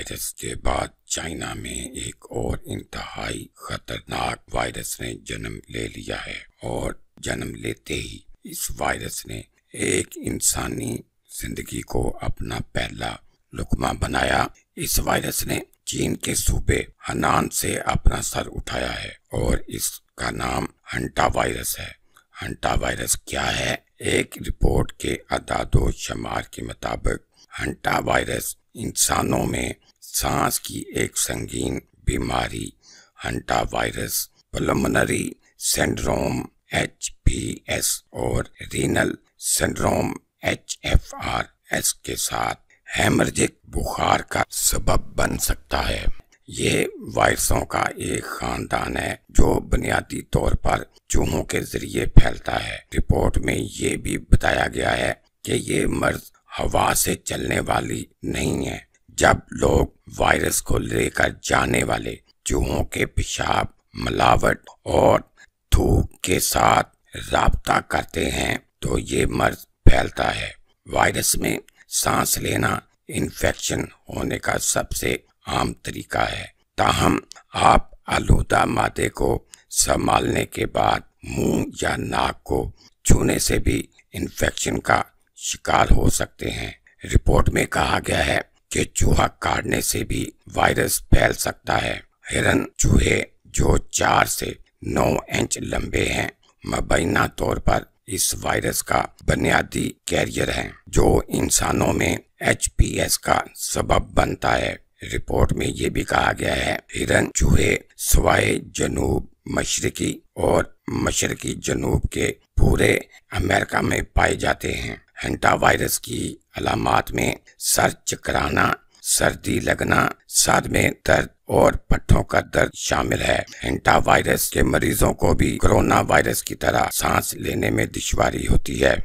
Virus के बाद China में एक और इंतहाई खतरनाक वायरस ने जन्म ले लिया है और जन्म लेते ही इस वायरस ने एक इंसानी जिंदगी को अपना पहला लुकमा बनाया। इस वायरस ने चीन के सूबे हनान से अपना सर उठाया है और इसका नाम हंटा वायरस है। हंटा वायरस क्या है? एक रिपोर्ट के अदादो शुमार के मुताबिक हंटा वायरस इंसानों में सांस की एक संगीन बीमारी hanta virus pulmonary syndrome HPS और रीनल सिंड्रोम HFRS के साथ हेमरेजिक बुखार का सबब बन सकता है। ये वायरसों का एक खानदान है जो बुनियादी तौर पर चूहों के जरिए फैलता है। रिपोर्ट में ये भी बताया गया है कि ये मर्ज हवा से चलने वाली नहीं है। जब लोग वायरस को लेकर जाने वाले चूहों के पेशाब, मिलावट और थूक के साथ राब्ता करते हैं तो ये मर्ज फैलता है। वायरस में सांस लेना इन्फेक्शन होने का सबसे आम तरीका है। ताहम आप आलूदा मादे को संभालने के बाद मुंह या नाक को छूने से भी इन्फेक्शन का शिकार हो सकते हैं। रिपोर्ट में कहा गया है कि चूहा काटने से भी वायरस फैल सकता है। हिरन चूहे जो 4 से 9 इंच लंबे हैं मुबैना तौर पर इस वायरस का बुनियादी कैरियर हैं जो इंसानों में HPS का सबब बनता है। रिपोर्ट में ये भी कहा गया है हिरन चूहे सवाए जनूब मशरकी और मशरकी जनूब के पूरे अमेरिका में पाए जाते हैं। हंटा वायरस की अलामात में सर चकराना, सर्दी लगना, सर में दर्द और पट्टों का दर्द शामिल है। हंटा वायरस के मरीजों को भी कोरोना वायरस की तरह सांस लेने में दुश्वारी होती है।